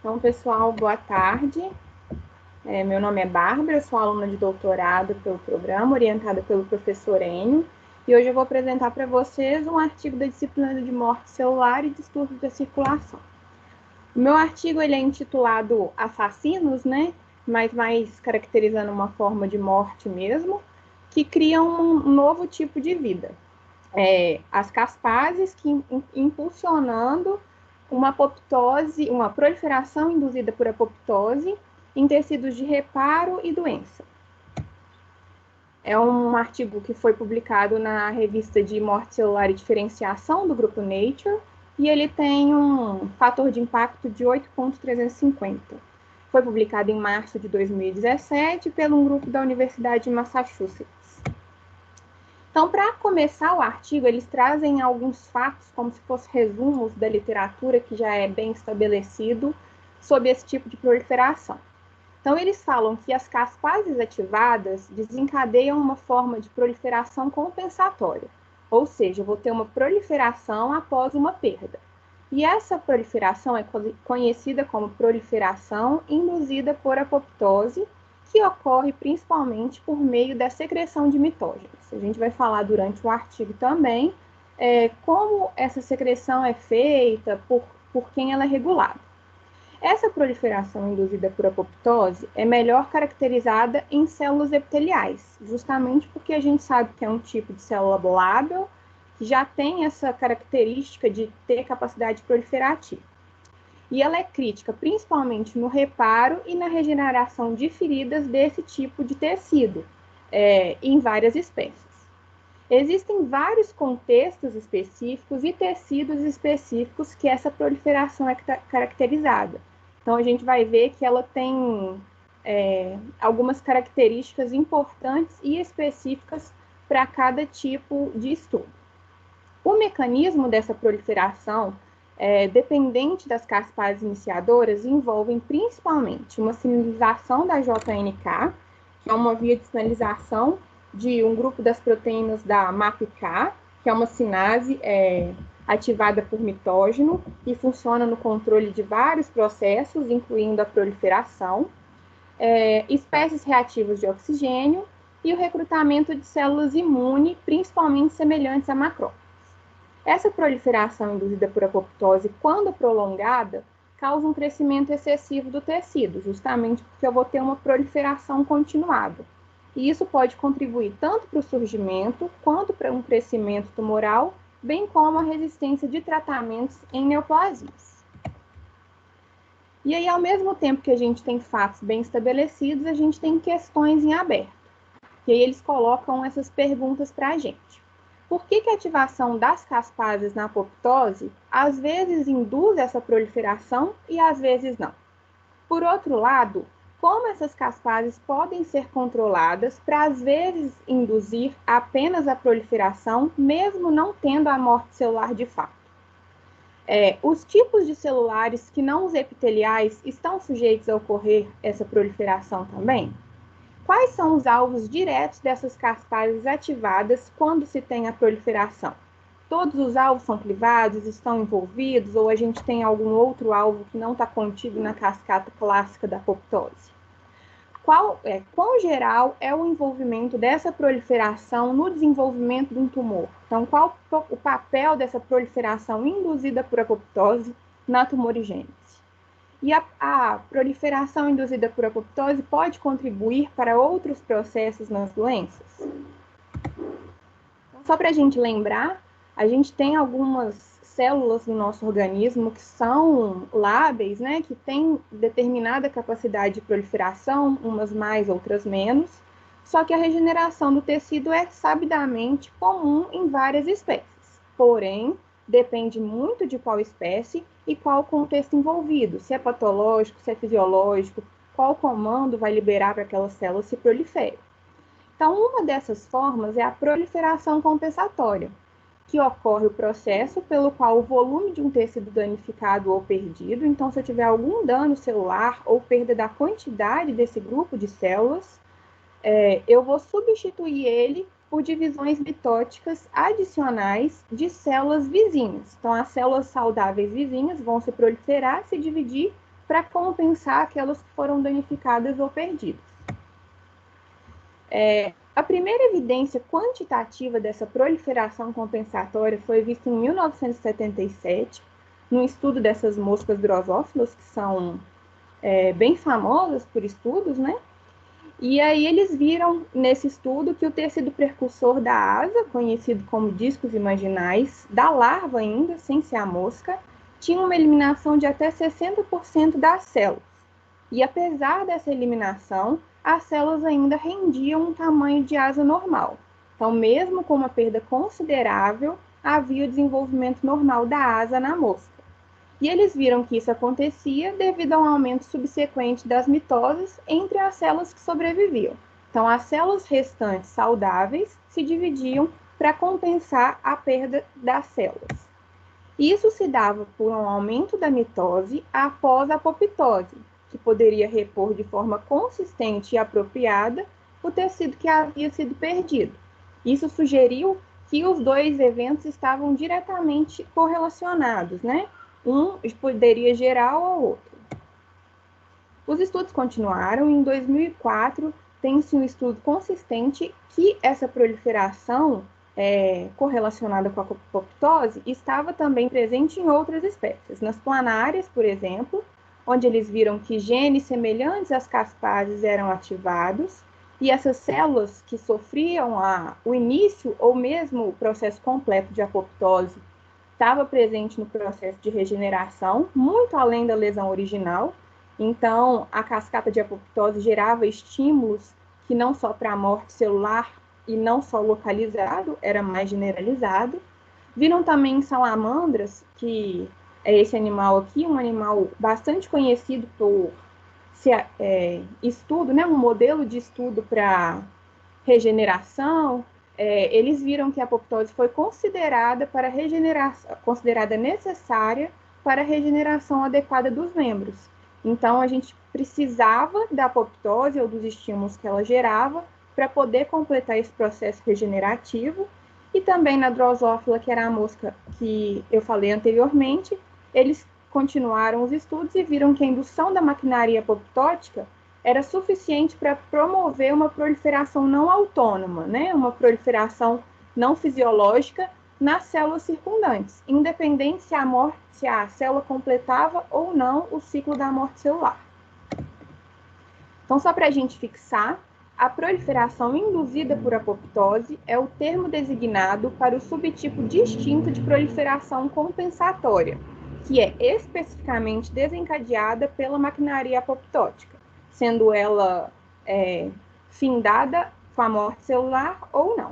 Então, pessoal, boa tarde. Meu nome é Bárbara, sou aluna de doutorado pelo programa, orientada pelo professor Enio, e hoje eu vou apresentar para vocês um artigo da disciplina de morte celular e distúrbios da circulação. O meu artigo ele é intitulado Assassinos, né? Mas mais caracterizando uma forma de morte mesmo, que cria um novo tipo de vida. As caspases que impulsionando uma apoptose, uma proliferação induzida por apoptose em tecidos de reparo e doença. É um artigo que foi publicado na revista de morte celular e diferenciação do grupo Nature, e ele tem um fator de impacto de 8,350. Foi publicado em março de 2017 pelo um grupo da Universidade de Massachusetts. Então, para começar o artigo, eles trazem alguns fatos, como se fossem resumos da literatura que já é bem estabelecido sobre esse tipo de proliferação. Então, eles falam que as caspases ativadas desencadeiam uma forma de proliferação compensatória, ou seja, eu vou ter uma proliferação após uma perda. E essa proliferação é conhecida como proliferação induzida por apoptose, que ocorre principalmente por meio da secreção de mitógenos. A gente vai falar durante o artigo também como essa secreção é feita, por quem ela é regulada. Essa proliferação induzida por apoptose é melhor caracterizada em células epiteliais, justamente porque a gente sabe que é um tipo de célula volátil que já tem essa característica de ter capacidade proliferativa. E ela é crítica principalmente no reparo e na regeneração de feridas desse tipo de tecido, em várias espécies. Existem vários contextos específicos e tecidos específicos que essa proliferação é caracterizada. Então, a gente vai ver que ela tem algumas características importantes e específicas para cada tipo de estudo. O mecanismo dessa proliferação, dependente das caspases iniciadoras, envolvem principalmente uma sinalização da JNK, que é uma via de sinalização de um grupo das proteínas da MAPK, que é uma sinase ativada por mitógeno e funciona no controle de vários processos, incluindo a proliferação, espécies reativas de oxigênio e o recrutamento de células imunes, principalmente semelhantes a macrófagos. Essa proliferação induzida por apoptose, quando prolongada, causa um crescimento excessivo do tecido, justamente porque eu vou ter uma proliferação continuada. E isso pode contribuir tanto para o surgimento quanto para um crescimento tumoral, bem como a resistência de tratamentos em neoplasias. E aí, ao mesmo tempo que a gente tem fatos bem estabelecidos, a gente tem questões em aberto. E aí eles colocam essas perguntas para a gente. Por que a ativação das caspases na apoptose às vezes induz essa proliferação e às vezes não? Por outro lado, como essas caspases podem ser controladas para às vezes induzir apenas a proliferação, mesmo não tendo a morte celular de fato? Os tipos de celulares que não os epiteliais estão sujeitos a ocorrer essa proliferação também? Quais são os alvos diretos dessas caspases ativadas quando se tem a proliferação? Todos os alvos são privados, estão envolvidos, ou a gente tem algum outro alvo que não está contido na cascata clássica da apoptose? Quão geral é o envolvimento dessa proliferação no desenvolvimento de um tumor? Então, qual o papel dessa proliferação induzida por apoptose na tumorigênese? E a proliferação induzida por apoptose pode contribuir para outros processos nas doenças? Então, só para a gente lembrar, a gente tem algumas células no nosso organismo que são lábeis, né, que têm determinada capacidade de proliferação, umas mais, outras menos, só que a regeneração do tecido é sabidamente comum em várias espécies. Porém, depende muito de qual espécie e qual contexto envolvido, se é patológico, se é fisiológico, qual comando vai liberar para que aquela célula se prolifere. Então, uma dessas formas é a proliferação compensatória, que ocorre o processo pelo qual o volume de um tecido danificado ou perdido, então se eu tiver algum dano celular ou perda da quantidade desse grupo de células, eu vou substituir ele por divisões mitóticas adicionais de células vizinhas. Então, as células saudáveis vizinhas vão se proliferar, se dividir para compensar aquelas que foram danificadas ou perdidas. A primeira evidência quantitativa dessa proliferação compensatória foi vista em 1977, num estudo dessas moscas drosófilas, que são bem famosas por estudos, né? E aí eles viram nesse estudo que o tecido precursor da asa, conhecido como discos imaginais, da larva ainda, sem ser a mosca, tinha uma eliminação de até 60% das células. E apesar dessa eliminação, as células ainda rendiam um tamanho de asa normal. Então, mesmo com uma perda considerável, havia o desenvolvimento normal da asa na mosca. E eles viram que isso acontecia devido a um aumento subsequente das mitoses entre as células que sobreviviam. Então, as células restantes saudáveis se dividiam para compensar a perda das células. Isso se dava por um aumento da mitose após a apoptose, que poderia repor de forma consistente e apropriada o tecido que havia sido perdido. Isso sugeriu que os dois eventos estavam diretamente correlacionados, né? Um poderia gerar ao outro. Os estudos continuaram e em 2004 tem-se um estudo consistente que essa proliferação correlacionada com a apoptose estava também presente em outras espécies. Nas planárias, por exemplo, onde eles viram que genes semelhantes às caspases eram ativados e essas células que sofriam o início ou mesmo o processo completo de apoptose estava presente no processo de regeneração, muito além da lesão original. Então, a cascata de apoptose gerava estímulos que não só para a morte celular e não só localizado, era mais generalizado. Viram também em salamandras, que é esse animal aqui, um animal bastante conhecido por estudo, né, um modelo de estudo para regeneração. Eles viram que a apoptose foi considerada necessária para a regeneração adequada dos membros. Então, a gente precisava da apoptose ou dos estímulos que ela gerava para poder completar esse processo regenerativo. E também na drosófila, que era a mosca que eu falei anteriormente, eles continuaram os estudos e viram que a indução da maquinaria apoptótica era suficiente para promover uma proliferação não autônoma, né? Uma proliferação não fisiológica nas células circundantes, independente se a célula completava ou não o ciclo da morte celular. Então, só para a gente fixar, a proliferação induzida por apoptose é o termo designado para o subtipo distinto de proliferação compensatória, que é especificamente desencadeada pela maquinaria apoptótica, sendo ela findada com a morte celular ou não.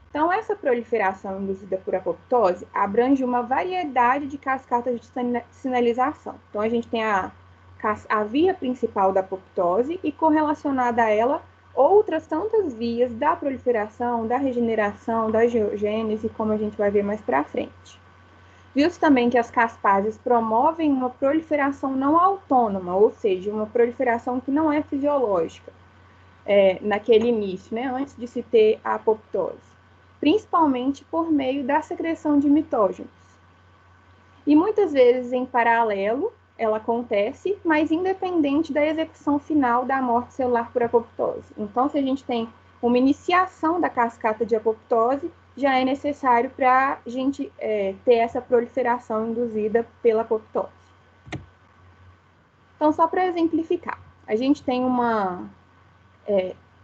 Então, essa proliferação induzida por apoptose abrange uma variedade de cascatas de sinalização. Então, a gente tem a via principal da apoptose e, correlacionada a ela, outras tantas vias da proliferação, da regeneração, da geogênese, como a gente vai ver mais para frente. Viu-se também que as caspases promovem uma proliferação não autônoma, ou seja, uma proliferação que não é fisiológica, naquele início, né, antes de se ter a apoptose, principalmente por meio da secreção de mitógenos. E muitas vezes em paralelo ela acontece, mas independente da execução final da morte celular por apoptose. Então, se a gente tem uma iniciação da cascata de apoptose, já é necessário para a gente ter essa proliferação induzida pela apoptose. Então, só para exemplificar, a gente tem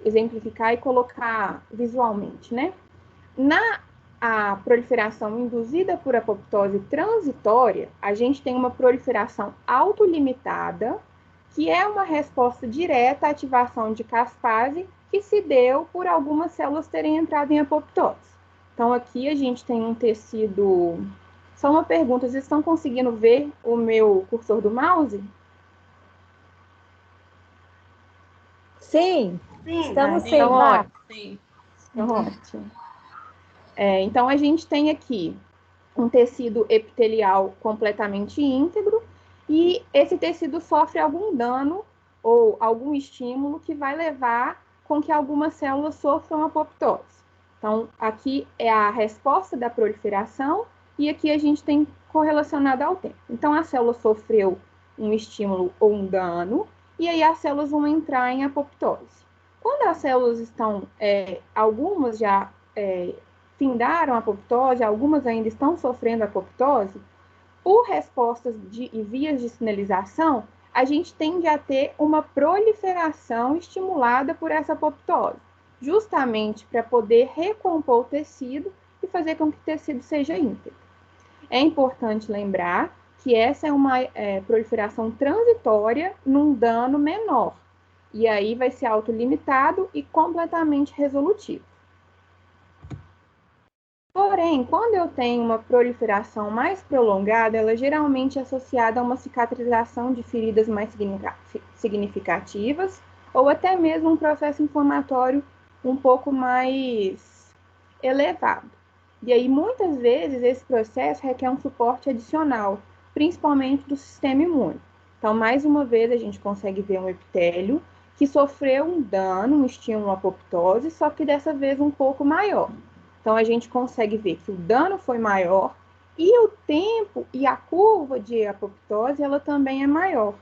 exemplificar e colocar visualmente, né? A proliferação induzida por apoptose transitória, a gente tem uma proliferação autolimitada, que é uma resposta direta à ativação de caspase que se deu por algumas células terem entrado em apoptose. Então, aqui a gente tem um tecido... Só uma pergunta, vocês estão conseguindo ver o meu cursor do mouse? Sim, estamos sim. Então, ótimo. Então, a gente tem aqui um tecido epitelial completamente íntegro e esse tecido sofre algum dano ou algum estímulo que vai levar com que algumas células sofram apoptose. Então, aqui é a resposta da proliferação e aqui a gente tem correlacionado ao tempo. Então, a célula sofreu um estímulo ou um dano, e aí as células vão entrar em apoptose. Quando as células estão, algumas já findaram a apoptose, algumas ainda estão sofrendo apoptose, por respostas e vias de sinalização, a gente tende a ter uma proliferação estimulada por essa apoptose, justamente para poder recompor o tecido e fazer com que o tecido seja íntegro. É importante lembrar que essa é uma proliferação transitória num dano menor, e aí vai ser autolimitado e completamente resolutivo. Porém, quando eu tenho uma proliferação mais prolongada, ela geralmente é associada a uma cicatrização de feridas mais significativas ou até mesmo um processo inflamatório um pouco mais elevado. E aí, muitas vezes, esse processo requer um suporte adicional, principalmente do sistema imune. Então, mais uma vez, a gente consegue ver um epitélio que sofreu um dano, um estímulo à apoptose, só que dessa vez um pouco maior. Então, a gente consegue ver que o dano foi maior e o tempo e a curva de apoptose, ela também é maior.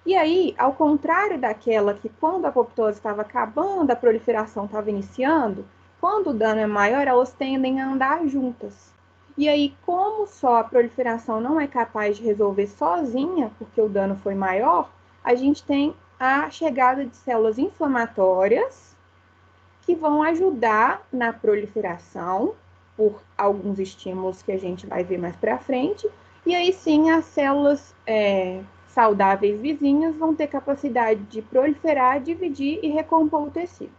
E aí, ao contrário daquela que quando a apoptose estava acabando, a proliferação estava iniciando, quando o dano é maior, elas tendem a andar juntas. E aí, como só a proliferação não é capaz de resolver sozinha, porque o dano foi maior, a gente tem a chegada de células inflamatórias que vão ajudar na proliferação por alguns estímulos que a gente vai ver mais para frente, e aí sim as células saudáveis vizinhas vão ter capacidade de proliferar, dividir e recompor o tecido.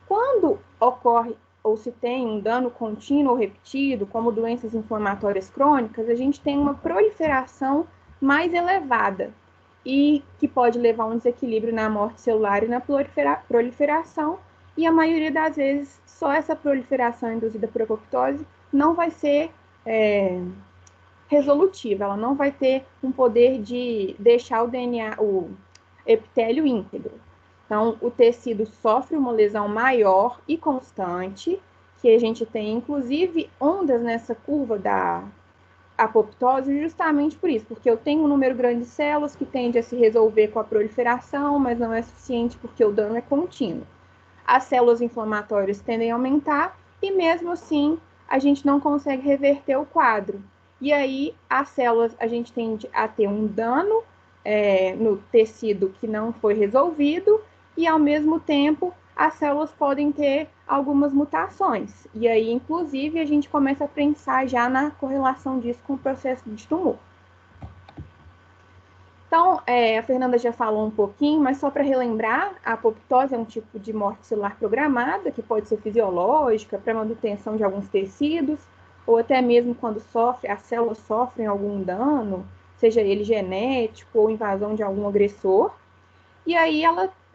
Quando ocorre ou se tem um dano contínuo ou repetido, como doenças inflamatórias crônicas, a gente tem uma proliferação mais elevada e que pode levar a um desequilíbrio na morte celular e na proliferação, e a maioria das vezes só essa proliferação induzida por apoptose não vai ser resolutiva, ela não vai ter um poder de deixar o DNA, o epitélio íntegro. Então, o tecido sofre uma lesão maior e constante, que a gente tem, inclusive, ondas nessa curva da apoptose justamente por isso, porque eu tenho um número grande de células que tende a se resolver com a proliferação, mas não é suficiente porque o dano é contínuo. As células inflamatórias tendem a aumentar e mesmo assim a gente não consegue reverter o quadro. E aí as células, a gente tende a ter um dano no tecido que não foi resolvido e ao mesmo tempo as células podem ter algumas mutações. E aí, inclusive, a gente começa a pensar já na correlação disso com o processo de tumor. Então, a Fernanda já falou um pouquinho, mas só para relembrar, a apoptose é um tipo de morte celular programada, que pode ser fisiológica, para manutenção de alguns tecidos, ou até mesmo quando as células sofrem algum dano, seja ele genético ou invasão de algum agressor. E aí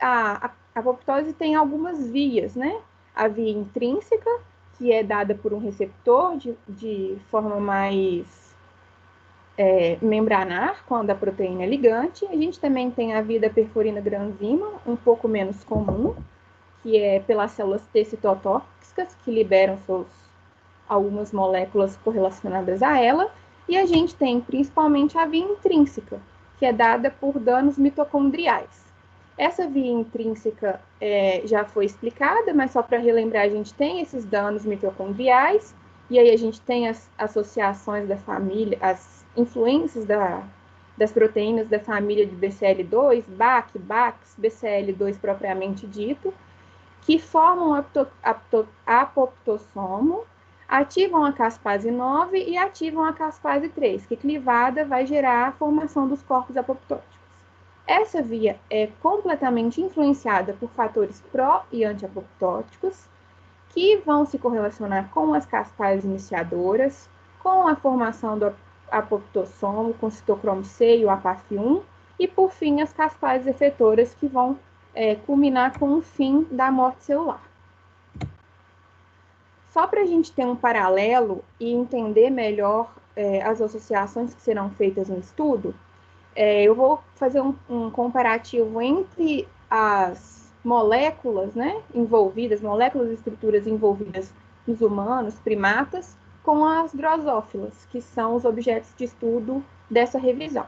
a apoptose tem algumas vias, né? A via intrínseca, que é dada por um receptor de forma mais membranar, quando a proteína é ligante. A gente também tem a via da perfurina granzima, um pouco menos comum, que é pelas células T citotóxicas, que liberam algumas moléculas correlacionadas a ela. E a gente tem principalmente a via intrínseca, que é dada por danos mitocondriais. Essa via intrínseca já foi explicada, mas só para relembrar, a gente tem esses danos mitocondriais, e aí a gente tem as associações da família, as influências das proteínas da família de BCL2, BAC, BAX, BCL2 propriamente dito, que formam apoptossomo, ativam a caspase 9 e ativam a caspase 3, que clivada vai gerar a formação dos corpos apoptóticos. Essa via é completamente influenciada por fatores pró- e anti-apoptóticos, que vão se correlacionar com as caspases iniciadoras, com a formação do apoptossomo, com o citocromo C e o APAF1, e por fim as caspases efetoras, que vão culminar com o fim da morte celular. Só para a gente ter um paralelo e entender melhor as associações que serão feitas no estudo, eu vou fazer um comparativo entre as moléculas, né, envolvidas, moléculas e estruturas envolvidas nos humanos, primatas, com as drosófilas, que são os objetos de estudo dessa revisão.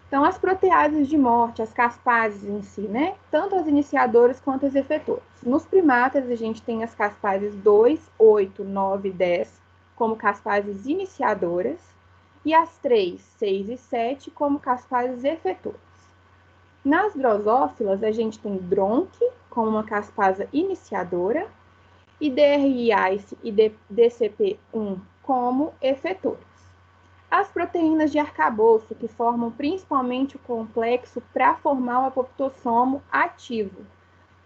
Então, as proteases de morte, as caspases em si, né? Tanto as iniciadoras quanto as efetoras. Nos primatas, a gente tem as caspases 2, 8, 9 e 10 como caspases iniciadoras, e as 3, 6 e 7 como caspases efetoras. Nas drosófilas, a gente tem dronque como uma caspase iniciadora e DRIase e DCP1 como efetoras. As proteínas de arcabouço, que formam principalmente o complexo para formar o apoptossomo ativo.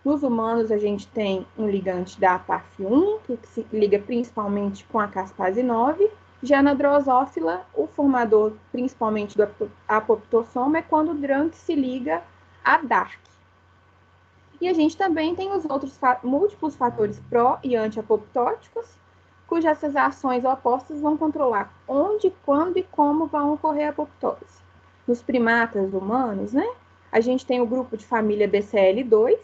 Nos humanos, a gente tem um ligante da PAF1, que se liga principalmente com a caspase 9. Já na drosófila, o formador principalmente do apoptossomo é quando o DRANC se liga a DARC. E a gente também tem os outros múltiplos fatores pró e anti-apoptóticos, cujas essas ações opostas vão controlar onde, quando e como vão ocorrer a apoptose. Nos primatas humanos, né, a gente tem o grupo de família BCL2,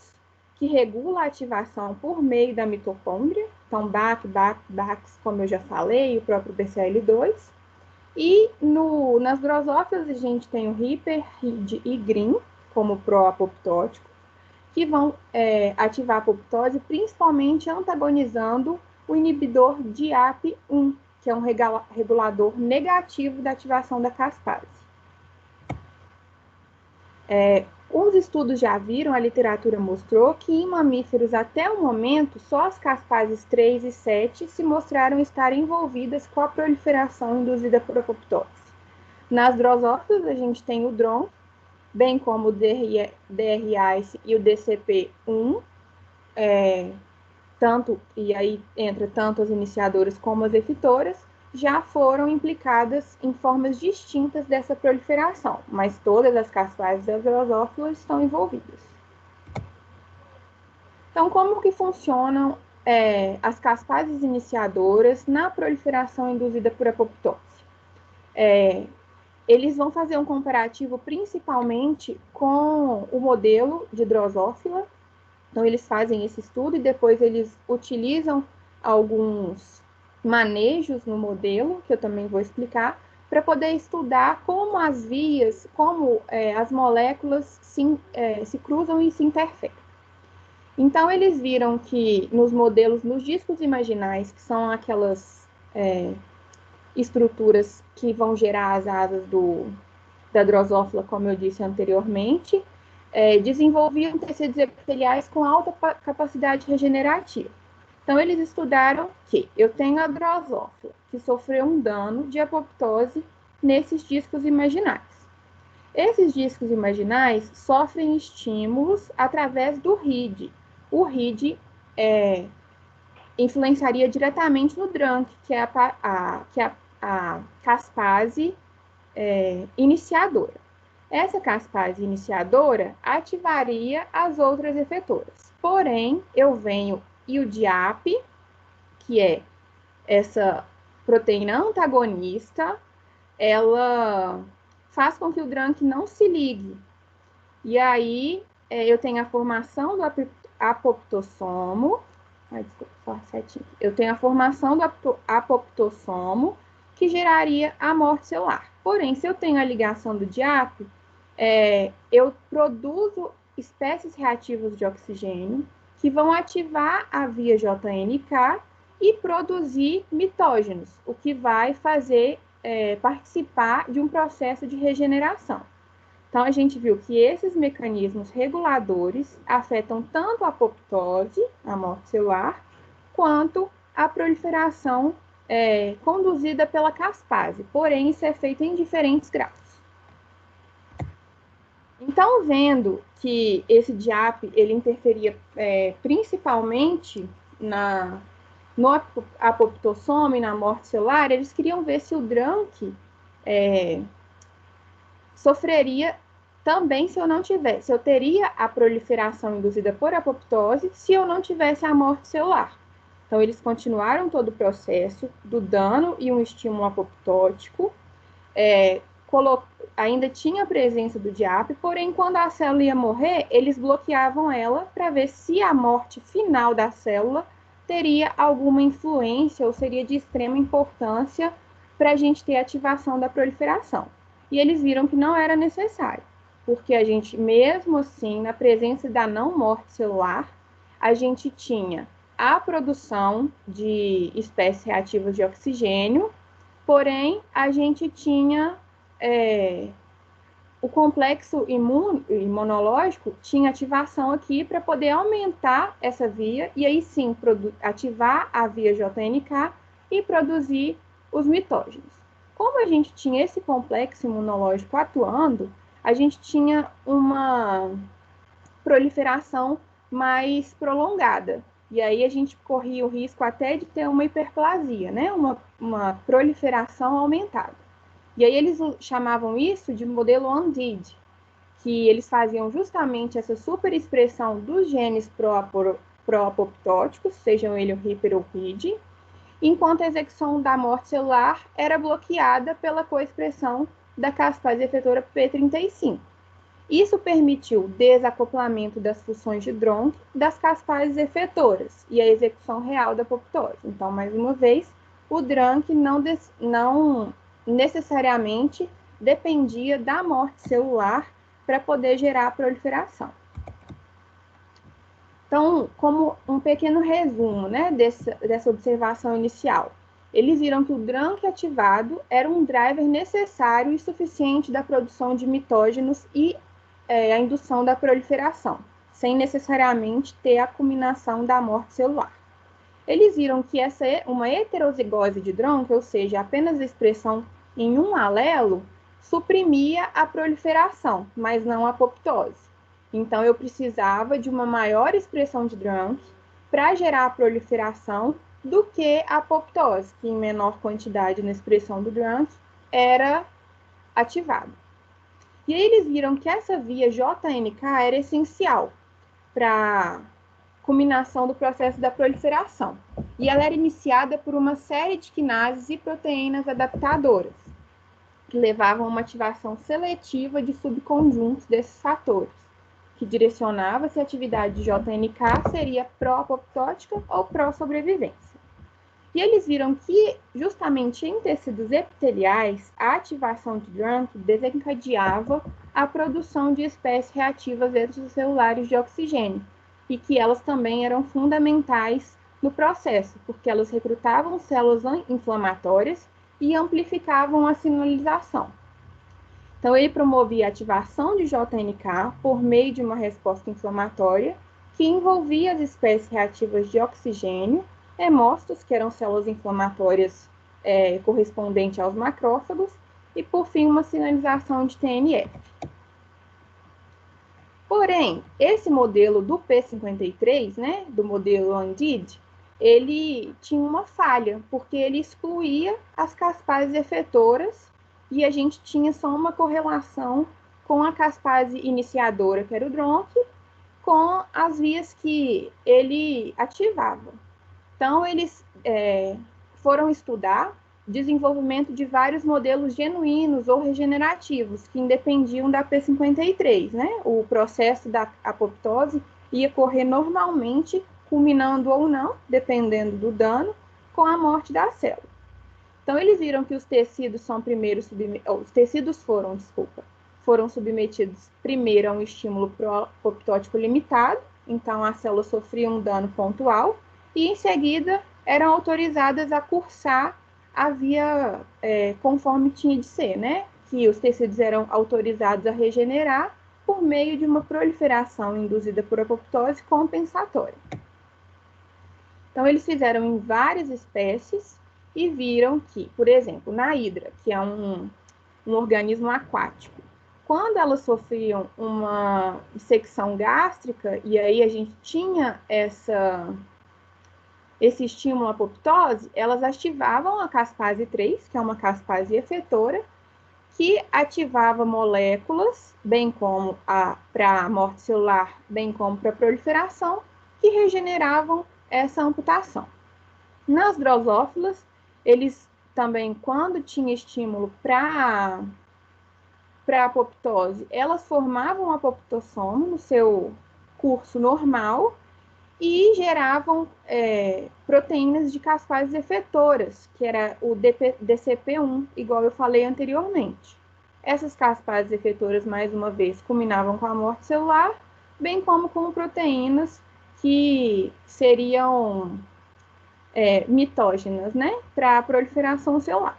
que regula a ativação por meio da mitocôndria, então BAX, como eu já falei, e o próprio BCL2. E nas drosófilas a gente tem o Hipper, RID e GRIN, como pró-apoptótico, que vão ativar a apoptose, principalmente antagonizando o inibidor DIAP1, que é um regulador negativo da ativação da caspase. Os estudos já viram, a literatura mostrou que em mamíferos até o momento, só as caspases 3 e 7 se mostraram estar envolvidas com a proliferação induzida por apoptose. Nas drosófilas, a gente tem o DRON, bem como o DRIase e o DCP1, e aí entra tanto as iniciadoras como as efitoras, já foram implicadas em formas distintas dessa proliferação, mas todas as caspases das drosófilas estão envolvidas. Então, como que funcionam as caspases iniciadoras na proliferação induzida por apoptose? Eles vão fazer um comparativo principalmente com o modelo de drosófila. Então, eles fazem esse estudo e depois eles utilizam alguns manejos no modelo, que eu também vou explicar, para poder estudar como as vias, como as moléculas se cruzam e se interferem. Então, eles viram que nos modelos, nos discos imaginais, que são aquelas estruturas que vão gerar as asas da drosófila, como eu disse anteriormente, desenvolviam tecidos epiteliais com alta capacidade regenerativa. Então, eles estudaram que eu tenho a drosófila, que sofreu um dano de apoptose nesses discos imaginais. Esses discos imaginais sofrem estímulos através do RID. O RID influenciaria diretamente no DRANC, que é a caspase iniciadora. Essa caspase iniciadora ativaria as outras efetoras. Porém, eu venho e o DIAP, que é essa proteína antagonista, ela faz com que o DRANC não se ligue. E aí, eu tenho a formação do apoptossomo. Desculpa, certinho. Eu tenho a formação do apoptossomo, que geraria a morte celular. Porém, se eu tenho a ligação do DIAP, eu produzo espécies reativas de oxigênio que vão ativar a via JNK e produzir mitógenos, o que vai fazer participar de um processo de regeneração. Então, a gente viu que esses mecanismos reguladores afetam tanto a apoptose, a morte celular, quanto a proliferação conduzida pela caspase. Porém, isso é feito em diferentes graus. Então, vendo que esse DIAP ele interferia principalmente no apoptossomo e na morte celular, eles queriam ver se o DRANC sofreria também se eu teria a proliferação induzida por apoptose se eu não tivesse a morte celular. Então, eles continuaram todo o processo do dano e um estímulo apoptótico, ainda tinha a presença do DIAP, porém, quando a célula ia morrer, eles bloqueavam ela para ver se a morte final da célula teria alguma influência ou seria de extrema importância para a gente ter ativação da proliferação. E eles viram que não era necessário, porque a gente, mesmo assim, na presença da não morte celular, a gente tinha a produção de espécies reativas de oxigênio, porém, a gente tinha o complexo imunológico tinha ativação aqui para poder aumentar essa via e aí sim ativar a via JNK e produzir os mitógenos. Como a gente tinha esse complexo imunológico atuando, a gente tinha uma proliferação mais prolongada. E aí a gente corria o risco até de ter uma hiperplasia, né? Uma proliferação aumentada. E aí eles chamavam isso de modelo UNDID, que eles faziam justamente essa superexpressão dos genes pró-apoptóticos, sejam eles o HIPER ou PID, enquanto a execução da morte celular era bloqueada pela coexpressão da caspase efetora P35. Isso permitiu o desacoplamento das funções de Dronck das caspases efetoras e a execução real da apoptose. Então, mais uma vez, o Dronck não necessariamente dependia da morte celular para poder gerar a proliferação. Então, como um pequeno resumo, né, dessa observação inicial, eles viram que o Dronck ativado era um driver necessário e suficiente da produção de mitógenos e a indução da proliferação, sem necessariamente ter a culminação da morte celular. Eles viram que uma heterozigose de Dronck, ou seja, apenas a expressão em um alelo, suprimia a proliferação, mas não a apoptose. Então, eu precisava de uma maior expressão de Dronck para gerar a proliferação do que a apoptose, que em menor quantidade na expressão do Dronck era ativada. E aí eles viram que essa via JNK era essencial para culminação do processo da proliferação. E ela era iniciada por uma série de quinases e proteínas adaptadoras, que levavam a uma ativação seletiva de subconjuntos desses fatores, que direcionava se a atividade de JNK seria pró-apoptótica ou pró-sobrevivência. E eles viram que, justamente em tecidos epiteliais, a ativação de Dronck desencadeava a produção de espécies reativas extracelulares de oxigênio, e que elas também eram fundamentais no processo, porque elas recrutavam células inflamatórias e amplificavam a sinalização. Então, ele promovia a ativação de JNK por meio de uma resposta inflamatória que envolvia as espécies reativas de oxigênio, hemócitos, que eram células inflamatórias correspondentes aos macrófagos, e, por fim, uma sinalização de TNF. Porém, esse modelo do P53, né, do modelo UNDID, ele tinha uma falha, porque ele excluía as caspases efetoras e a gente tinha só uma correlação com a caspase iniciadora, que era o Dronck, com as vias que ele ativava. Então, eles foram estudar desenvolvimento de vários modelos genuínos ou regenerativos que independiam da P53, né? O processo da apoptose ia correr normalmente, culminando ou não, dependendo do dano, com a morte da célula. Então, eles viram que os tecidos foram submetidos primeiro a um estímulo apoptótico limitado, então a célula sofria um dano pontual, e em seguida eram autorizadas a cursar a via conforme tinha de ser, né? Que os tecidos eram autorizados a regenerar por meio de uma proliferação induzida por apoptose compensatória. Então, eles fizeram em várias espécies e viram que, por exemplo, na hidra, que é um organismo aquático, quando elas sofriam uma dissecção gástrica, e aí a gente tinha esse estímulo à apoptose, elas ativavam a caspase 3, que é uma caspase efetora, que ativava moléculas, bem como para a morte celular, bem como para a proliferação, que regeneravam essa amputação. Nas drosófilas, eles também, quando tinha estímulo para a apoptose, elas formavam um apoptossomo no seu curso normal, e geravam proteínas de caspases efetoras, que era o DCP1, igual eu falei anteriormente. Essas caspases efetoras, mais uma vez, culminavam com a morte celular, bem como com proteínas que seriam mitógenas, né, para a proliferação celular.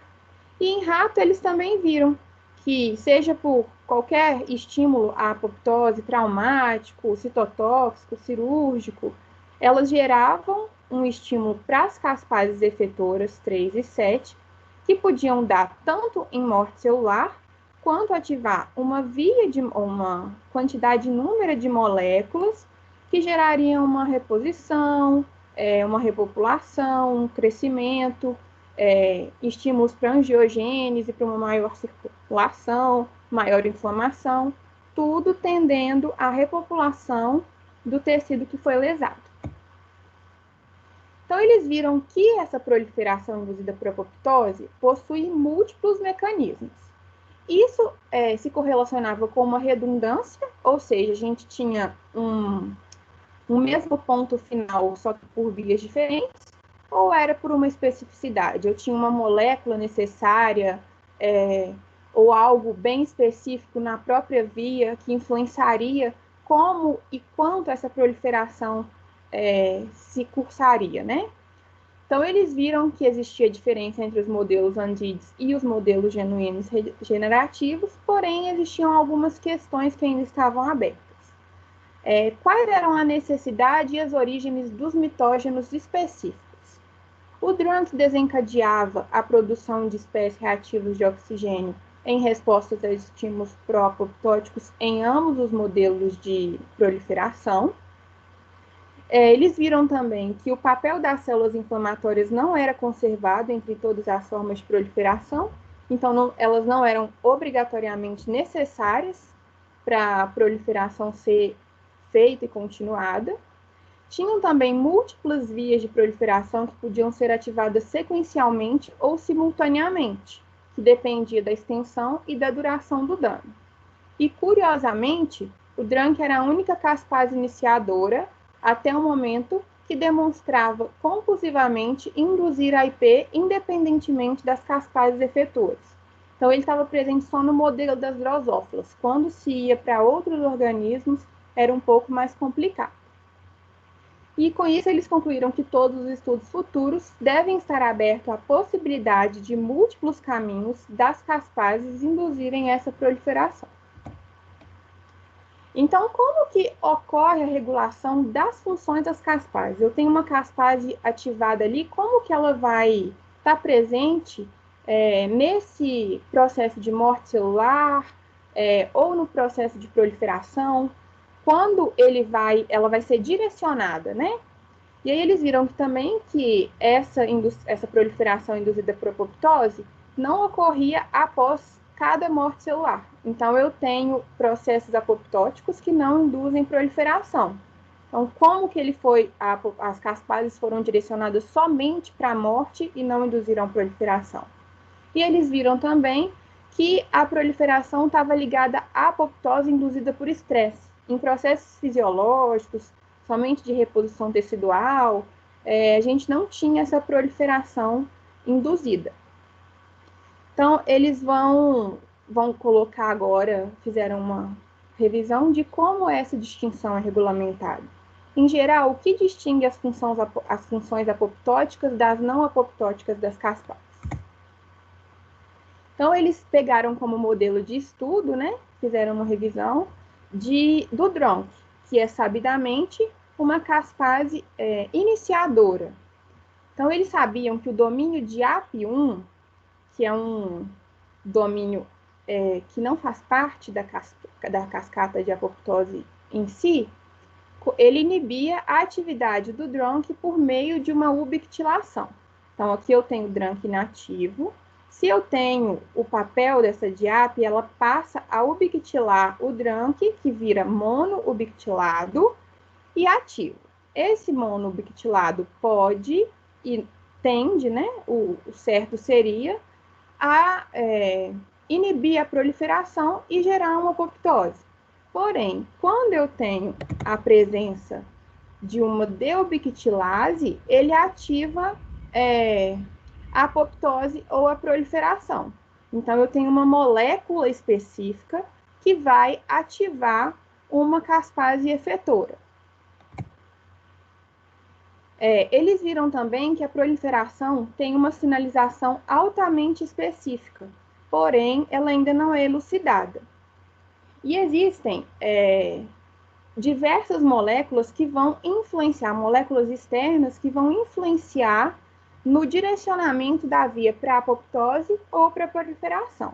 E em rato, eles também viram que, seja por qualquer estímulo à apoptose, traumático, citotóxico, cirúrgico, elas geravam um estímulo para as caspases efetoras 3 e 7, que podiam dar tanto em morte celular, quanto ativar uma quantidade inúmera de moléculas que gerariam uma reposição, uma repopulação, um crescimento, estímulos para angiogênese, para uma maior circulação, maior inflamação, tudo tendendo à repopulação do tecido que foi lesado. Então, eles viram que essa proliferação induzida por apoptose possui múltiplos mecanismos. Isso se correlacionava com uma redundância, ou seja, a gente tinha um mesmo ponto final, só que por vias diferentes, ou era por uma especificidade? Eu tinha uma molécula necessária ou algo bem específico na própria via que influenciaria como e quanto essa proliferação se cursaria, né? Então, eles viram que existia diferença entre os modelos Andides e os modelos genuínos regenerativos, porém, existiam algumas questões que ainda estavam abertas. Quais eram a necessidade e as origens dos mitógenos específicos? O drunk desencadeava a produção de espécies reativas de oxigênio em resposta a estímulos pró-apoptóticos em ambos os modelos de proliferação. Eles viram também que o papel das células inflamatórias não era conservado entre todas as formas de proliferação, então elas não eram obrigatoriamente necessárias para a proliferação ser feita e continuada. Tinham também múltiplas vias de proliferação que podiam ser ativadas sequencialmente ou simultaneamente, que dependia da extensão e da duração do dano. E, curiosamente, o drunk era a única caspase iniciadora até o momento que demonstrava conclusivamente induzir a IP independentemente das caspases efetoras. Então, ele estava presente só no modelo das drosófilas. Quando se ia para outros organismos, era um pouco mais complicado. E com isso eles concluíram que todos os estudos futuros devem estar abertos à possibilidade de múltiplos caminhos das caspases induzirem essa proliferação. Então, como que ocorre a regulação das funções das caspases? Eu tenho uma caspase ativada ali, como que ela vai estar presente nesse processo de morte celular ou no processo de proliferação? Quando ela vai ser direcionada, né? E aí eles viram que também que essa proliferação induzida por apoptose não ocorria após cada morte celular. Então, eu tenho processos apoptóticos que não induzem proliferação. Então, como que as caspases foram direcionadas somente para a morte e não induziram proliferação? E eles viram também que a proliferação estava ligada à apoptose induzida por estresse. Em processos fisiológicos, somente de reposição tecidual, a gente não tinha essa proliferação induzida. Então, eles vão colocar agora, fizeram uma revisão de como essa distinção é regulamentada. Em geral, o que distingue as funções apoptóticas das não apoptóticas das caspases? Então, eles pegaram como modelo de estudo, né, fizeram uma revisão do DRONC, que é sabidamente uma caspase iniciadora. Então, eles sabiam que o domínio de AP1, que é um domínio que não faz parte da cascata de apoptose em si, ele inibia a atividade do DRONC por meio de uma ubiquitilação. Então, aqui eu tenho o DRANC inativo. Se eu tenho o papel dessa DIAP, ela passa a ubiquitilar o DRANC, que vira monoubiquitilado e ativo. Esse monoubiquitilado pode e tende, né, o certo seria a inibir a proliferação e gerar uma apoptose. Porém, quando eu tenho a presença de uma deobictilase, ele ativa a apoptose ou a proliferação. Então, eu tenho uma molécula específica que vai ativar uma caspase efetora. Eles viram também que a proliferação tem uma sinalização altamente específica, porém, ela ainda não é elucidada. E existem diversas moléculas que vão influenciar, moléculas externas que vão influenciar no direcionamento da via para a apoptose ou para a proliferação.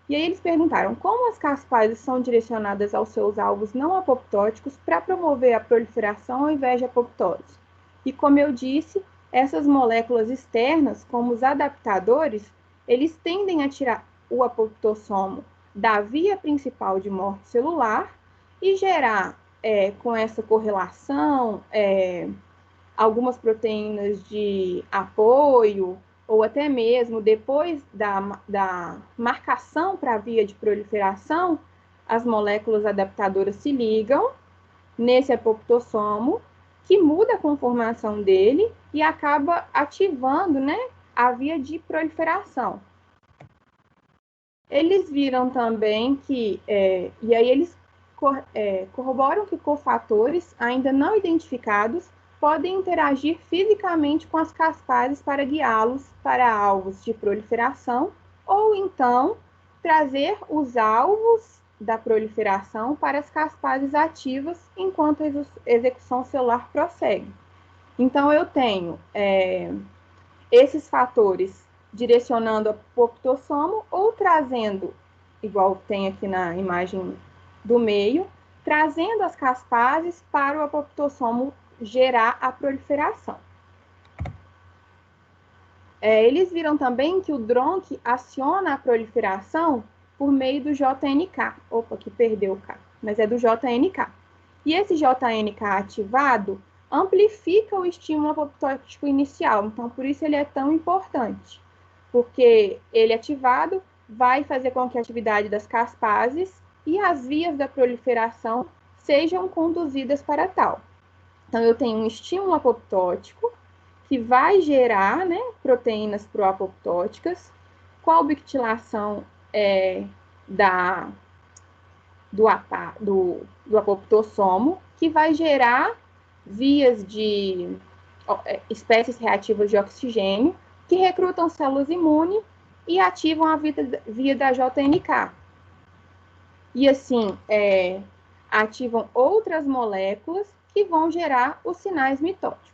E aí eles perguntaram como as caspases são direcionadas aos seus alvos não apoptóticos para promover a proliferação ao invés de apoptose. E como eu disse, essas moléculas externas, como os adaptadores, eles tendem a tirar o apoptossomo da via principal de morte celular e gerar, com essa correlação, algumas proteínas de apoio, ou até mesmo depois da marcação para a via de proliferação, as moléculas adaptadoras se ligam nesse apoptossomo, que muda a conformação dele e acaba ativando, né, a via de proliferação. Eles viram também que, e aí eles corroboram que cofatores ainda não identificados podem interagir fisicamente com as caspases para guiá-los para alvos de proliferação, ou então trazer os alvos da proliferação para as caspases ativas enquanto a execução celular prossegue. Então, eu tenho esses fatores direcionando o apoptossomo ou trazendo, igual tem aqui na imagem do meio, trazendo as caspases para o apoptossomo gerar a proliferação. Eles viram também que o DRONC aciona a proliferação por meio do JNK. Opa, aqui perdeu o K, mas é do JNK. E esse JNK ativado amplifica o estímulo apoptótico inicial, então por isso ele é tão importante, porque ele ativado vai fazer com que a atividade das caspases e as vias da proliferação sejam conduzidas para tal. Então, eu tenho um estímulo apoptótico que vai gerar, né, proteínas proapoptóticas com a ubictilação do apoptossomo, que vai gerar vias de espécies reativas de oxigênio que recrutam células imunes e ativam a via da JNK. E assim, ativam outras moléculas que vão gerar os sinais mitóticos.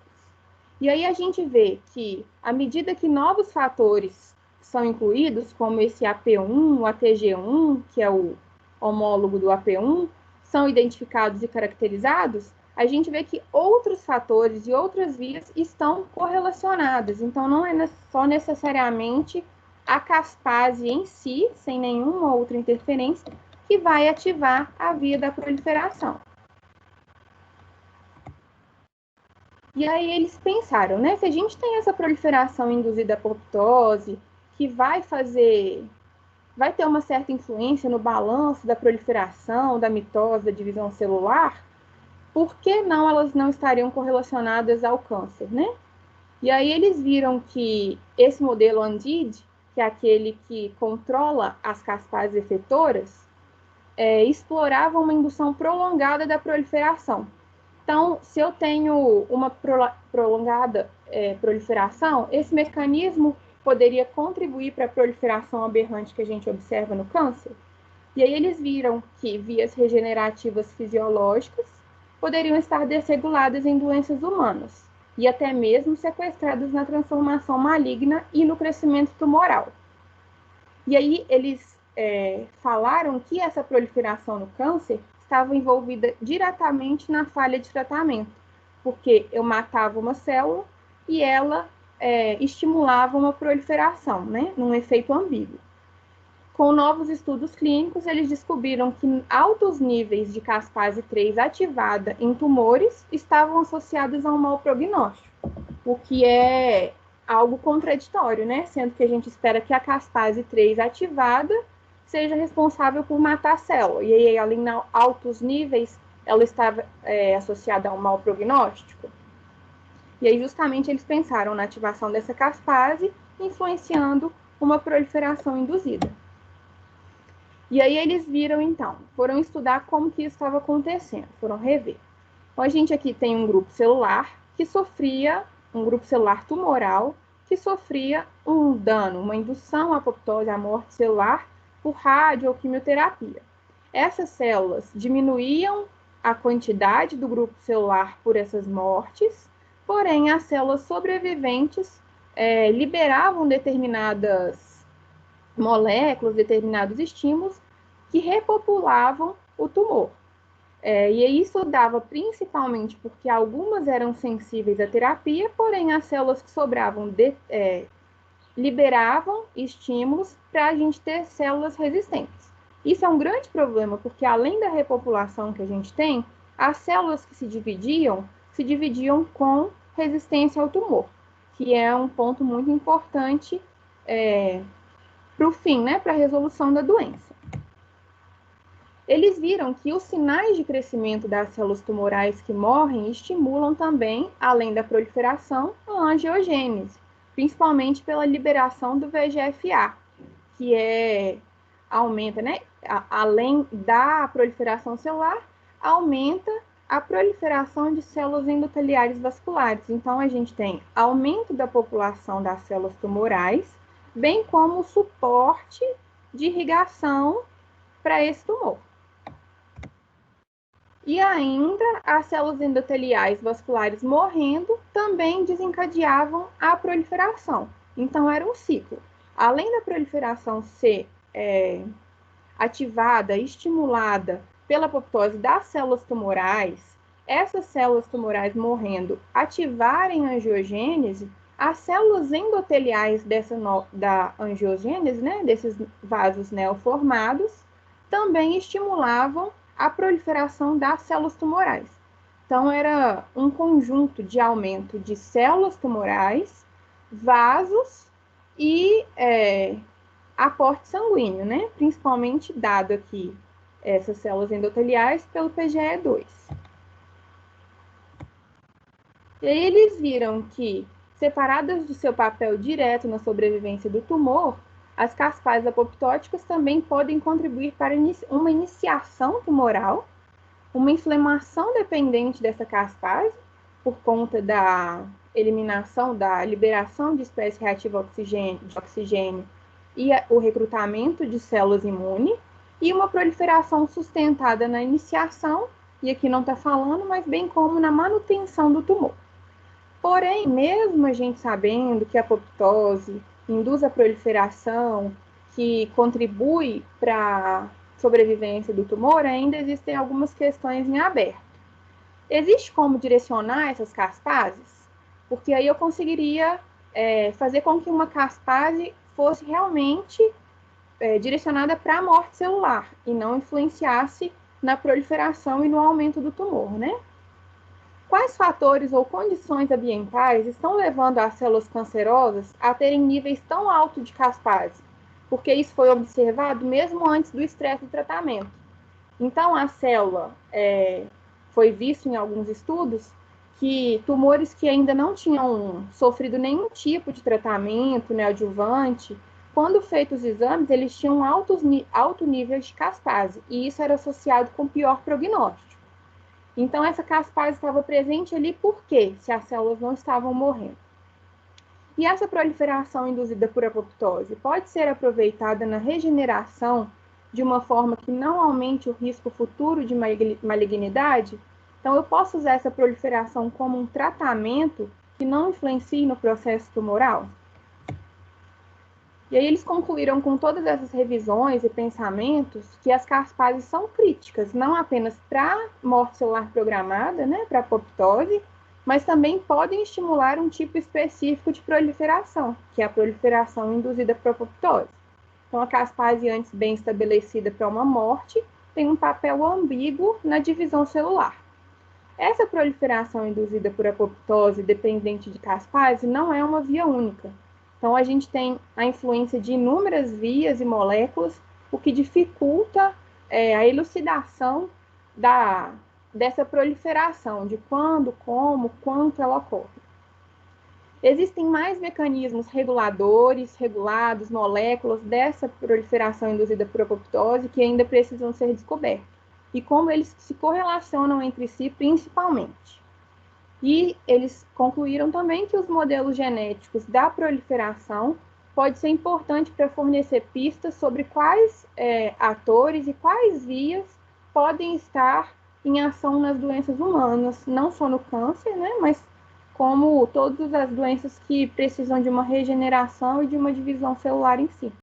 E aí a gente vê que, à medida que novos fatores são incluídos, como esse AP1, o ATG1, que é o homólogo do AP1, são identificados e caracterizados, a gente vê que outros fatores e outras vias estão correlacionadas. Então, não é só necessariamente a caspase em si, sem nenhuma outra interferência, que vai ativar a via da proliferação. E aí eles pensaram, né? Se a gente tem essa proliferação induzida à apoptose, que vai ter uma certa influência no balanço da proliferação, da mitose, da divisão celular, por que não elas não estariam correlacionadas ao câncer, né? E aí eles viram que esse modelo ANDID, que é aquele que controla as caspases efetoras, explorava uma indução prolongada da proliferação. Então, se eu tenho uma prolongada proliferação, esse mecanismo poderia contribuir para a proliferação aberrante que a gente observa no câncer. E aí eles viram que vias regenerativas fisiológicas poderiam estar desreguladas em doenças humanas e até mesmo sequestradas na transformação maligna e no crescimento tumoral. E aí eles falaram que essa proliferação no câncer estava envolvida diretamente na falha de tratamento, porque eu matava uma célula e ela estimulava uma proliferação, né, num efeito ambíguo. Com novos estudos clínicos, eles descobriram que altos níveis de caspase 3 ativada em tumores estavam associados a um mau prognóstico, o que é algo contraditório, né? Sendo que a gente espera que a caspase 3 ativada seja responsável por matar a célula. E aí, além de altos níveis, ela estava associada a um mau prognóstico? E aí, justamente, eles pensaram na ativação dessa caspase, influenciando uma proliferação induzida. E aí eles viram, então, foram estudar como que isso estava acontecendo, foram rever. Então, a gente aqui tem um grupo celular que sofria, um grupo celular tumoral, que sofria um dano, uma indução à apoptose, à morte celular, por rádio ou quimioterapia. Essas células diminuíam a quantidade do grupo celular por essas mortes, porém, as células sobreviventes liberavam determinadas moléculas, determinados estímulos que repopulavam o tumor. E isso dava principalmente porque algumas eram sensíveis à terapia, porém as células que sobravam liberavam estímulos para a gente ter células resistentes. Isso é um grande problema, porque além da repopulação que a gente tem, as células que se dividiam com resistência ao tumor, que é um ponto muito importante para o fim, né, para a resolução da doença. Eles viram que os sinais de crescimento das células tumorais que morrem estimulam também, além da proliferação, a angiogênese, principalmente pela liberação do VEGF-A, que aumenta, né, além da proliferação celular, aumenta a proliferação de células endoteliares vasculares. Então, a gente tem aumento da população das células tumorais, bem como suporte de irrigação para esse tumor. E ainda, as células endoteliais vasculares morrendo também desencadeavam a proliferação. Então, era um ciclo. Além da proliferação ser ativada, estimulada pela apoptose das células tumorais, essas células tumorais morrendo ativarem a angiogênese, as células endoteliais da angiogênese, né, desses vasos neoformados, também estimulavam a proliferação das células tumorais. Então, era um conjunto de aumento de células tumorais, vasos e aporte sanguíneo, né? Principalmente dado aqui essas células endoteliais pelo PGE2. E aí eles viram que, separadas do seu papel direto na sobrevivência do tumor, as caspases apoptóticas também podem contribuir para uma iniciação tumoral, uma inflamação dependente dessa caspase, por conta da eliminação, da liberação de espécie reativa de oxigênio e o recrutamento de células imunes, e uma proliferação sustentada na iniciação, e aqui não está falando, mas bem como na manutenção do tumor. Porém, mesmo a gente sabendo que a apoptose induz a proliferação, que contribui para a sobrevivência do tumor, ainda existem algumas questões em aberto. Existe como direcionar essas caspases? Porque aí eu conseguiria fazer com que uma caspase fosse realmente direcionada para a morte celular e não influenciasse na proliferação e no aumento do tumor, né? Quais fatores ou condições ambientais estão levando as células cancerosas a terem níveis tão altos de caspase? Porque isso foi observado mesmo antes do estresse do tratamento. Então, a célula foi visto em alguns estudos que tumores que ainda não tinham sofrido nenhum tipo de tratamento neoadjuvante, quando feitos os exames, eles tinham alto nível de caspase, e isso era associado com pior prognóstico. Então, essa caspase estava presente ali por quê? Se as células não estavam morrendo. E essa proliferação induzida por apoptose pode ser aproveitada na regeneração de uma forma que não aumente o risco futuro de malignidade? Então, eu posso usar essa proliferação como um tratamento que não influencie no processo tumoral? E aí eles concluíram com todas essas revisões e pensamentos que as caspases são críticas, não apenas para morte celular programada, né, para apoptose, mas também podem estimular um tipo específico de proliferação, que é a proliferação induzida por apoptose. Então, a caspase antes bem estabelecida para uma morte tem um papel ambíguo na divisão celular. Essa proliferação induzida por apoptose dependente de caspase não é uma via única. Então, a gente tem a influência de inúmeras vias e moléculas, o que dificulta a elucidação dessa proliferação, de quando, como, quanto ela ocorre. Existem mais mecanismos reguladores, regulados, moléculas dessa proliferação induzida por apoptose que ainda precisam ser descobertos, e como eles se correlacionam entre si principalmente. E eles concluíram também que os modelos genéticos da proliferação pode ser importante para fornecer pistas sobre quais atores e quais vias podem estar em ação nas doenças humanas, não só no câncer, né, mas como todas as doenças que precisam de uma regeneração e de uma divisão celular em si.